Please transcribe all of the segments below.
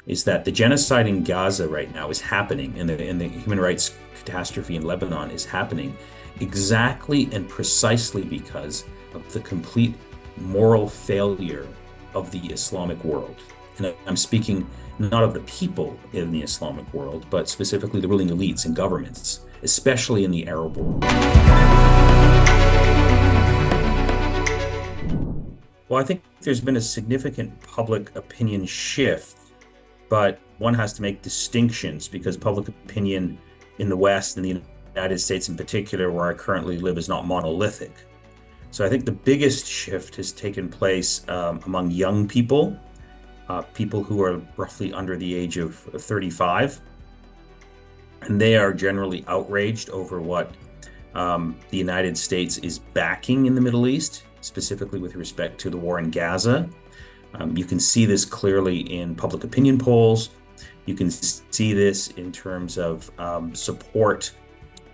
is that the genocide in Gaza right now is happening, and the human rights catastrophe in Lebanon is happening exactly and precisely because of the complete moral failure of the Islamic world. And I'm speaking not of the people in the Islamic world, but specifically the ruling elites and governments, especially in the Arab world. Well, I think there's been a significant public opinion shift, but one has to make distinctions because public opinion in the West and the United States in particular, where I currently live, is not monolithic. So I think the biggest shift has taken place among young people, people who are roughly under the age of 35, and they are generally outraged over what the United States is backing in the Middle East, specifically with respect to the war in Gaza. You can see this clearly in public opinion polls. You can see this in terms of support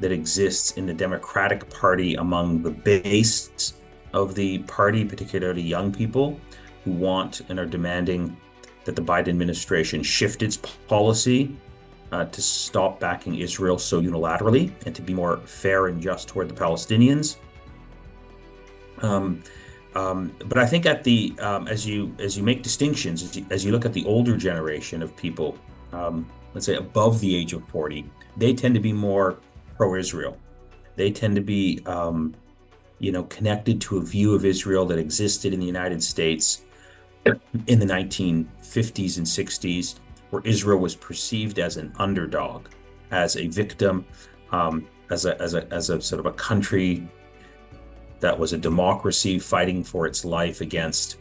that exists in the Democratic Party among the base of the party, particularly young people who want and are demanding that the Biden administration shift its policy to stop backing Israel so unilaterally and to be more fair and just toward the Palestinians. But I think as you make distinctions, as you look at the older generation of people, let's say above the age of 40, they tend to be more pro-Israel. They tend to be, connected to a view of Israel that existed in the United States in the 1950s and 60s, where Israel was perceived as an underdog, as a victim, as a sort of a country that was a democracy fighting for its life against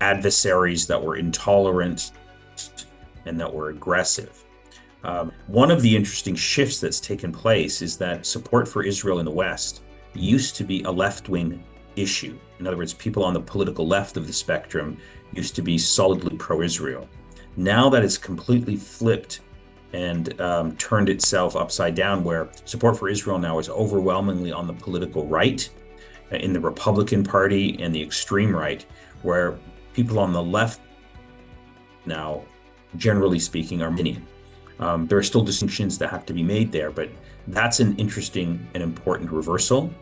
adversaries that were intolerant and that were aggressive. One of the interesting shifts that's taken place is that support for Israel in the West used to be a left-wing issue. In other words, people on the political left of the spectrum used to be solidly pro-Israel. Now that it's completely flipped and turned itself upside down, where support for Israel now is overwhelmingly on the political right, in the Republican Party and the extreme right, where people on the left now, generally speaking, are Armenian. There are still distinctions that have to be made there, but that's an interesting and important reversal.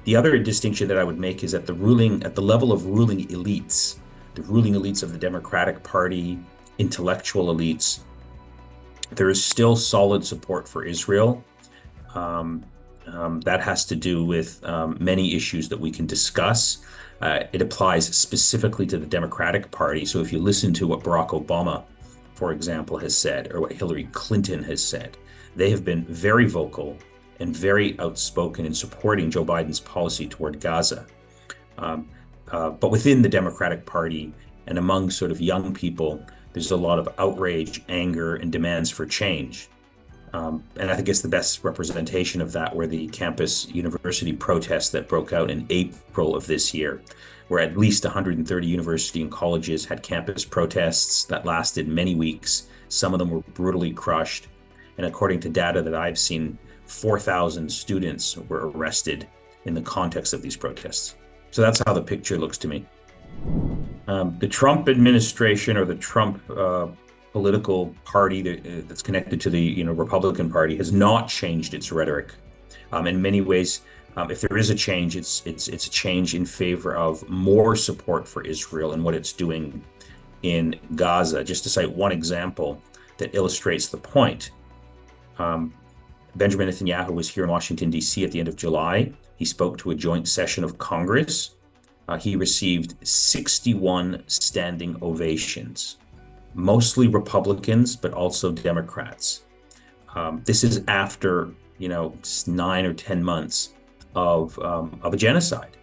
The other distinction that I would make is at the level of ruling elites, the ruling elites of the Democratic Party, intellectual elites, there is still solid support for Israel. That has to do with many issues that we can discuss. It applies specifically to the Democratic Party. So if you listen to what Barack Obama, for example, has said, or what Hillary Clinton has said, they have been very vocal and very outspoken in supporting Joe Biden's policy toward Gaza. But within the Democratic Party and among sort of young people, there's a lot of outrage, anger, and demands for change. And I think it's the best representation of that were the campus university protests that broke out in April of this year, where at least 130 university and colleges had campus protests that lasted many weeks. Some of them were brutally crushed. And according to data that I've seen, 4,000 students were arrested in the context of these protests. So that's how the picture looks to me. The Trump administration, or the Trump political party that's connected to the Republican Party, has not changed its rhetoric. In many ways, if there is a change, it's a change in favor of more support for Israel and what it's doing in Gaza. Just to cite one example that illustrates the point, Benjamin Netanyahu was here in Washington, D.C. at the end of July. He spoke to a joint session of Congress. He received 61 standing ovations, mostly Republicans, but also Democrats. This is after 9 or 10 months of a genocide.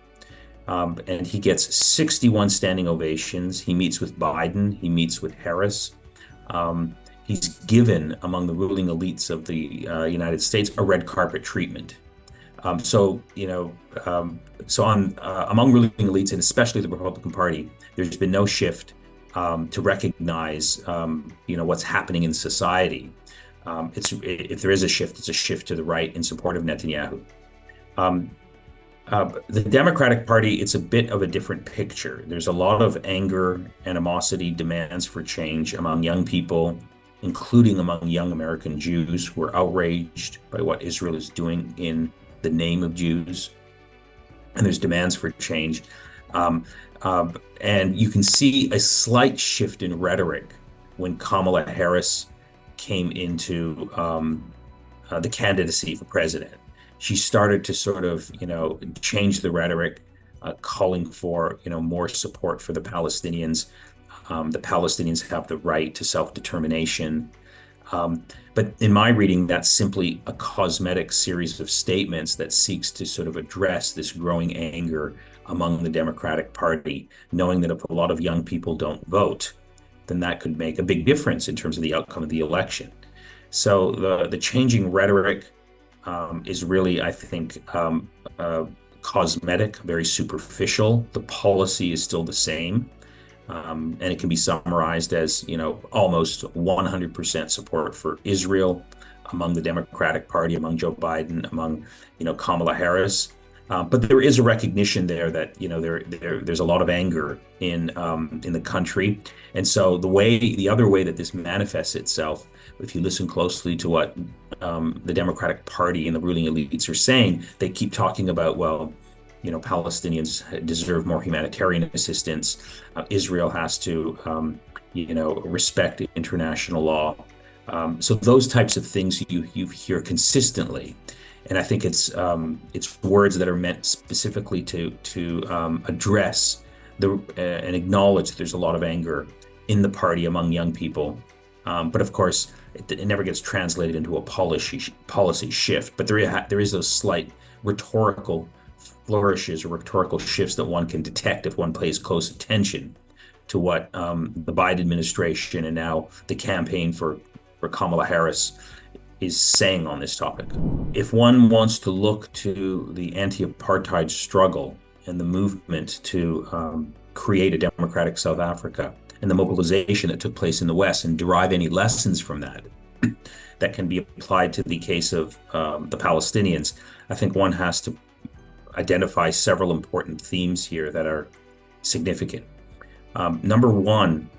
And he gets 61 standing ovations. He meets with Biden. He meets with Harris. He's given, among the ruling elites of the United States, a red carpet treatment. So among ruling elites, and especially the Republican Party, there's been no shift to recognize, what's happening in society. If there is a shift, it's a shift to the right in support of Netanyahu. The Democratic Party, it's a bit of a different picture. There's a lot of anger, animosity, demands for change among young people, including among young American Jews who are outraged by what Israel is doing in the name of Jews. And there's demands for change. Um, and you can see a slight shift in rhetoric when Kamala Harris came into the candidacy for president. She started to sort of, change the rhetoric, calling for, more support for the Palestinians. The Palestinians have the right to self-determination. But in my reading, that's simply a cosmetic series of statements that seeks to sort of address this growing anger among the Democratic Party, knowing that if a lot of young people don't vote, then that could make a big difference in terms of the outcome of the election. So the changing rhetoric is really, I think, cosmetic, very superficial. The policy is still the same. And it can be summarized as, almost 100% support for Israel among the Democratic Party, among Joe Biden, among, Kamala Harris. But there is a recognition there that, there's a lot of anger in the country. And so the other way that this manifests itself, if you listen closely to what the Democratic Party and the ruling elites are saying, they keep talking about, well, Palestinians deserve more humanitarian assistance. Israel has to, respect international law. So those types of things you hear consistently, and I think it's words that are meant specifically to address and acknowledge that there's a lot of anger in the party among young people. But of course, it never gets translated into a policy shift. But there is those slight rhetorical flourishes or rhetorical shifts that one can detect if one pays close attention to what the Biden administration and now the campaign for Kamala Harris is saying on this topic. If one wants to look to the anti-apartheid struggle and the movement to create a democratic South Africa and the mobilization that took place in the West and derive any lessons from that that can be applied to the case of the Palestinians, I think one has to identify several important themes here that are significant. Number one,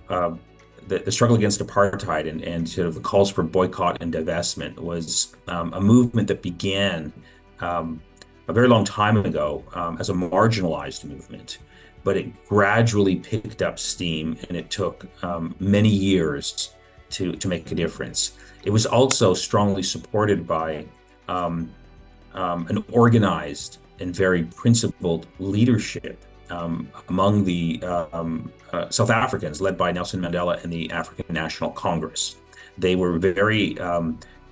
the struggle against apartheid and sort of the calls for boycott and divestment was a movement that began a very long time ago as a marginalized movement, but it gradually picked up steam and it took many years to make a difference. It was also strongly supported by an organized and very principled leadership among the South Africans, led by Nelson Mandela and the African National Congress. They were very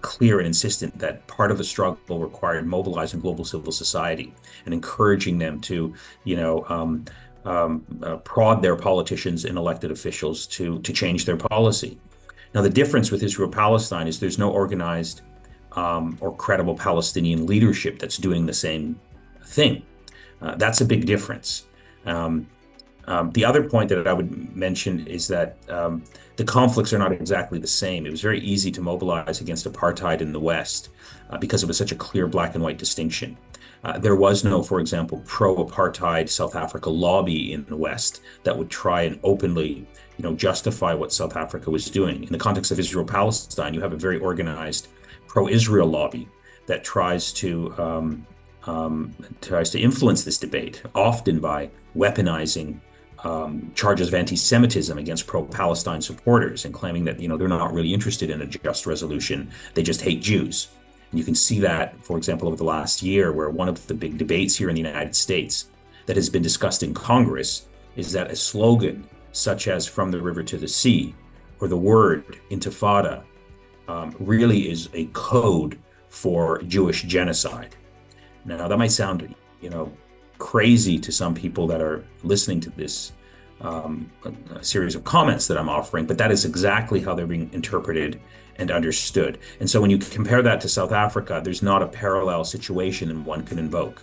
clear and insistent that part of the struggle required mobilizing global civil society and encouraging them to, prod their politicians and elected officials to change their policy. Now, the difference with Israel-Palestine is there's no organized or credible Palestinian leadership that's doing the same thing. That's a big difference. The other point that I would mention is that the conflicts are not exactly the same. It was very easy to mobilize against apartheid in the West because it was such a clear black and white distinction. There was no, for example, pro-apartheid South Africa lobby in the West that would try and openly, justify what South Africa was doing. In the context of Israel-Palestine, you have a very organized pro-Israel lobby that tries to influence this debate, often by weaponizing charges of anti-Semitism against pro-Palestine supporters and claiming that they're not really interested in a just resolution, they just hate Jews. And you can see that, for example, over the last year, where one of the big debates here in the United States that has been discussed in Congress is that a slogan such as "From the River to the Sea" or the word "Intifada" really is a code for Jewish genocide. Now, that might sound, crazy to some people that are listening to this series of comments that I'm offering, but that is exactly how they're being interpreted and understood. And so when you compare that to South Africa, there's not a parallel situation and one can invoke.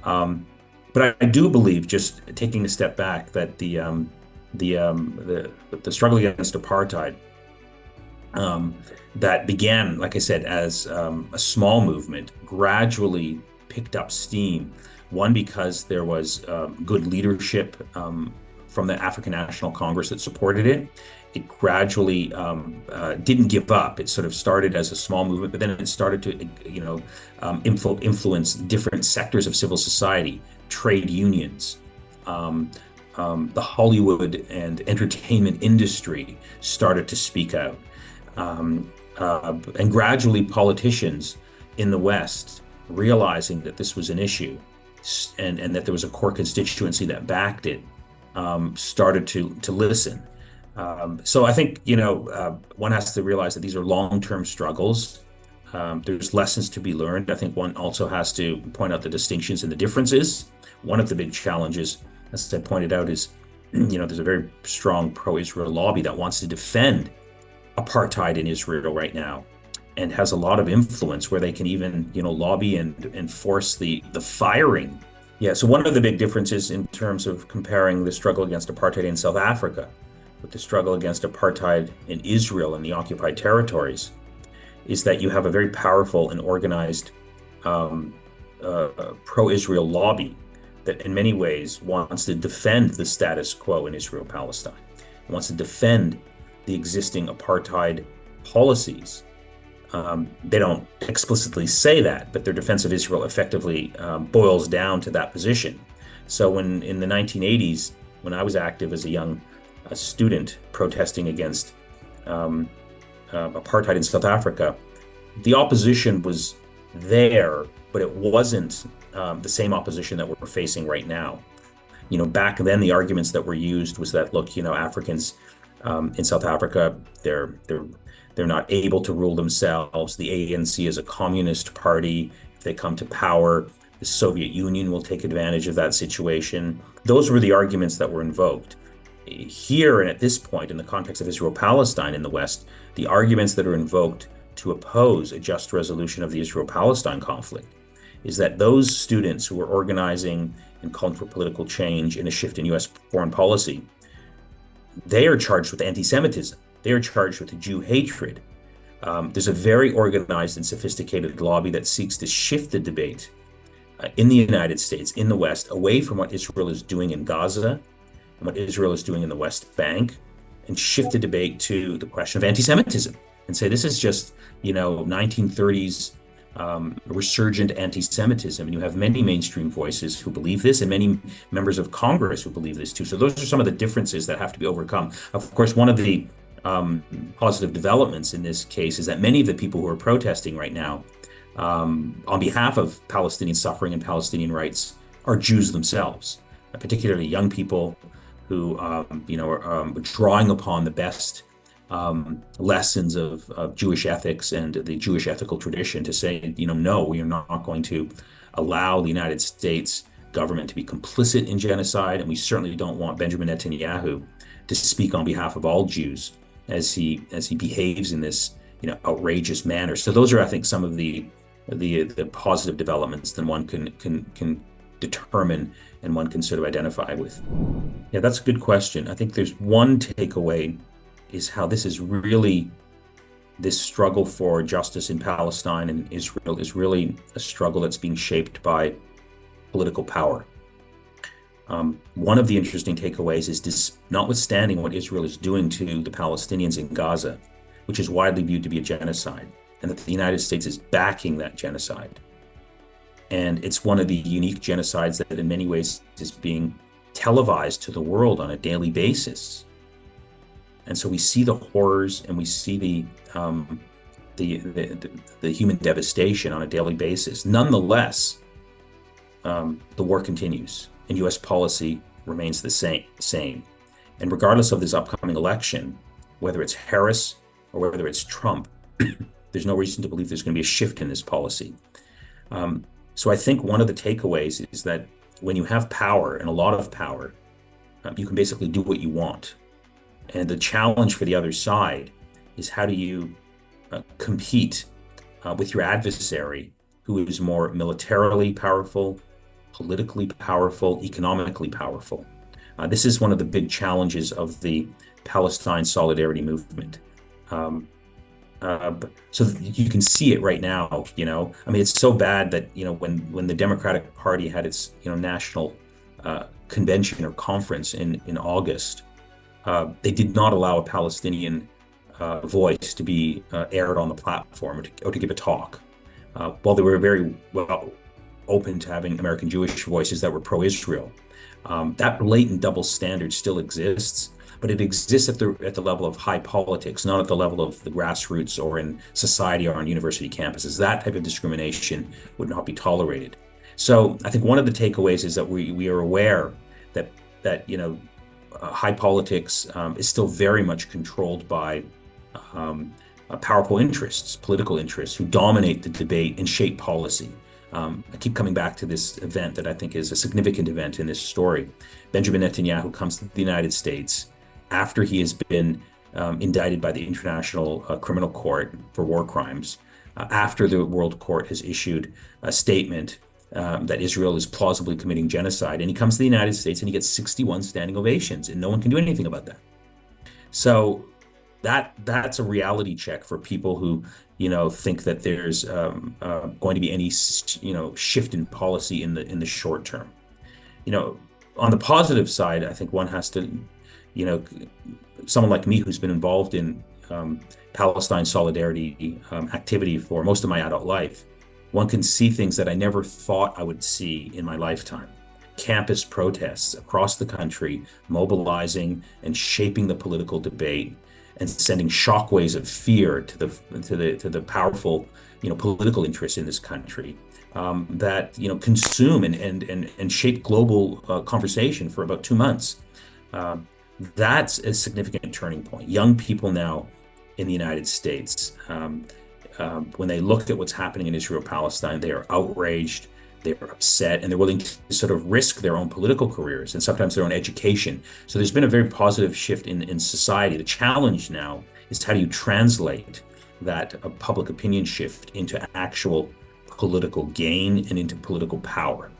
But I do believe, just taking a step back, that the struggle against apartheid that began, like I said, as a small movement, gradually picked up steam. One, because there was good leadership from the African National Congress that supported it. It gradually didn't give up. It sort of started as a small movement, but then it started to, influence different sectors of civil society, trade unions. The Hollywood and entertainment industry started to speak out. And gradually politicians in the West, realizing that this was an issue and that there was a core constituency that backed it, started to listen. So I think, one has to realize that these are long-term struggles. There's lessons to be learned. I think one also has to point out the distinctions and the differences. One of the big challenges, as I pointed out, is, there's a very strong pro-Israel lobby that wants to defend apartheid in Israel right now, and has a lot of influence where they can even, lobby and force the firing. Yeah, so one of the big differences in terms of comparing the struggle against apartheid in South Africa with the struggle against apartheid in Israel and the occupied territories is that you have a very powerful and organized pro-Israel lobby that in many ways wants to defend the status quo in Israel-Palestine, wants to defend the existing apartheid policies. They don't explicitly say that, but their defense of Israel effectively boils down to that position. So when in the 1980s, when I was active as a young student protesting against apartheid in South Africa, the opposition was there, but it wasn't the same opposition that we're facing right now. Back then the arguments that were used was that, look, Africans in South Africa, they're not able to rule themselves. The ANC is a communist party. If they come to power, the Soviet Union will take advantage of that situation. Those were the arguments that were invoked. Here and at this point, in the context of Israel-Palestine in the West, the arguments that are invoked to oppose a just resolution of the Israel-Palestine conflict is that those students who are organizing and calling for political change and a shift in U.S. foreign policy, they are charged with anti-Semitism. They are charged with Jew hatred. There's a very organized and sophisticated lobby that seeks to shift the debate in the United States, in the West, away from what Israel is doing in Gaza and what Israel is doing in the West Bank, and shift the debate to the question of anti-Semitism and say this is just, 1930s resurgent anti-Semitism. And you have many mainstream voices who believe this, and many members of Congress who believe this too. So those are some of the differences that have to be overcome. Of course, one of the positive developments in this case is that many of the people who are protesting right now on behalf of Palestinian suffering and Palestinian rights are Jews themselves, particularly young people who are drawing upon the best lessons of Jewish ethics and the Jewish ethical tradition to say, no, we are not going to allow the United States government to be complicit in genocide, and we certainly don't want Benjamin Netanyahu to speak on behalf of all Jews as he behaves in this outrageous manner. So those are, I think, some of the positive developments that one can determine and one can sort of identify with. Yeah, that's a good question. I think there's one takeaway is how this struggle for justice in Palestine and Israel is really a struggle that's being shaped by political power. One of the interesting takeaways is notwithstanding what Israel is doing to the Palestinians in Gaza, which is widely viewed to be a genocide, and that the United States is backing that genocide. And it's one of the unique genocides that in many ways is being televised to the world on a daily basis. And so we see the horrors and we see the human devastation on a daily basis. Nonetheless, the war continues and U.S. policy remains the same. And regardless of this upcoming election, whether it's Harris or whether it's Trump, there's no reason to believe there's going to be a shift in this policy. So I think one of the takeaways is that when you have power, and a lot of power, you can basically do what you want. And the challenge for the other side is how do you compete with your adversary who is more militarily powerful, politically powerful, economically powerful. This is one of the big challenges of the Palestine solidarity movement. So you can see it right now, I mean, it's so bad that, when the Democratic Party had its, national convention or conference in August, they did not allow a Palestinian voice to be aired on the platform or to give a talk. While they were very well open to having American Jewish voices that were pro-Israel, that blatant double standard still exists, but it exists at the level of high politics, not at the level of the grassroots or in society or on university campuses. That type of discrimination would not be tolerated. So I think one of the takeaways is that we are aware that high politics is still very much controlled by powerful interests, political interests, who dominate the debate and shape policy. I keep coming back to this event that I think is a significant event in this story. Benjamin Netanyahu comes to the United States after he has been indicted by the International Criminal Court for war crimes, after the World Court has issued a statement that Israel is plausibly committing genocide. And he comes to the United States and he gets 61 standing ovations, and no one can do anything about that. So that's a reality check for people who, think that there's going to be any, shift in policy in the short term. You know, on the positive side, I think one has to, you know, someone like me who's been involved in Palestine solidarity activity for most of my adult life, one can see things that I never thought I would see in my lifetime. Campus protests across the country, mobilizing and shaping the political debate and sending shockwaves of fear to the powerful, political interests in this country that consume and shape global conversation for about 2 months. That's a significant turning point. Young people now in the United States, when they look at what's happening in Israel Palestine, they are outraged, they're upset, and they're willing to sort of risk their own political careers and sometimes their own education. So there's been a very positive shift in society. The challenge now is how do you translate that public opinion shift into actual political gain and into political power?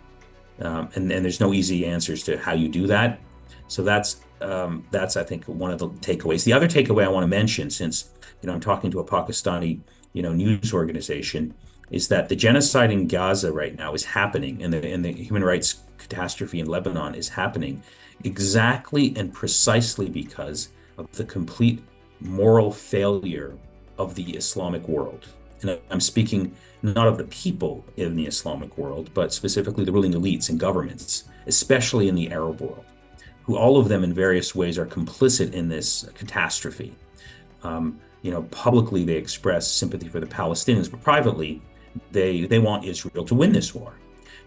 And there's no easy answers to how you do that. So that's I think one of the takeaways. The other takeaway I want to mention, since I'm talking to a Pakistani news organization, is that the genocide in Gaza right now is happening, and the human rights catastrophe in Lebanon is happening exactly and precisely because of the complete moral failure of the Islamic world. And I'm speaking not of the people in the Islamic world, but specifically the ruling elites and governments, especially in the Arab world, who all of them in various ways are complicit in this catastrophe. Publicly they express sympathy for the Palestinians, but privately they want Israel to win this war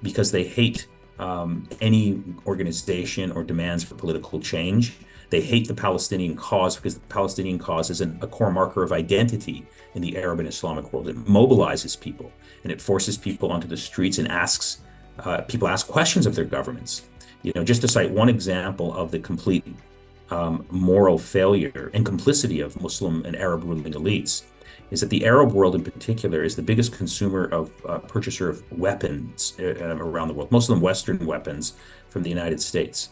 because they hate any organization or demands for political change. They hate the Palestinian cause because the Palestinian cause is a core marker of identity in the Arab and Islamic world. It mobilizes people and it forces people onto the streets and people ask questions of their governments. Just to cite one example of the complete moral failure and complicity of Muslim and Arab ruling elites is that the Arab world in particular is the biggest consumer of purchaser of weapons around the world, Muslim Western weapons from the United States.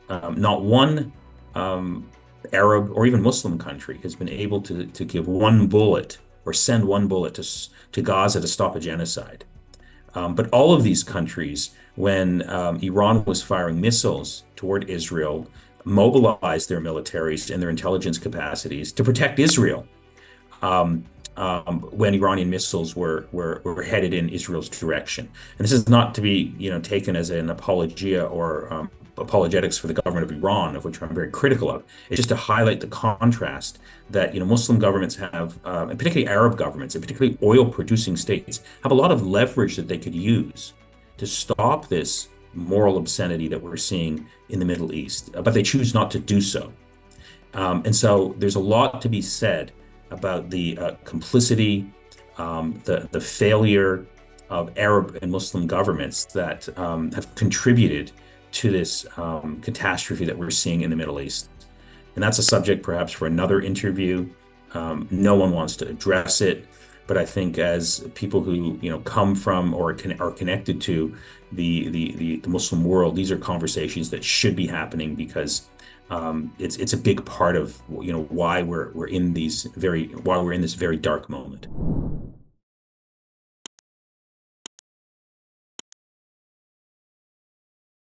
Not one Arab or even Muslim country has been able to give one bullet or send one bullet to Gaza to stop a genocide. But all of these countries, when Iran was firing missiles toward Israel, mobilized their militaries and their intelligence capacities to protect Israel when Iranian missiles were headed in Israel's direction. And this is not to be taken as an apologia or apologetics for the government of Iran, of which I'm very critical of. It's just to highlight the contrast that Muslim governments have, and particularly Arab governments, and particularly oil-producing states, have a lot of leverage that they could use to stop this moral obscenity that we're seeing in the Middle East, but they choose not to do so. And so there's a lot to be said about the complicity, the failure of Arab and Muslim governments that have contributed to this catastrophe that we're seeing in the Middle East. And that's a subject perhaps for another interview. No one wants to address it, but I think as people who come from or are connected to the Muslim world, these are conversations that should be happening because It's a big part of why we're in this very dark moment.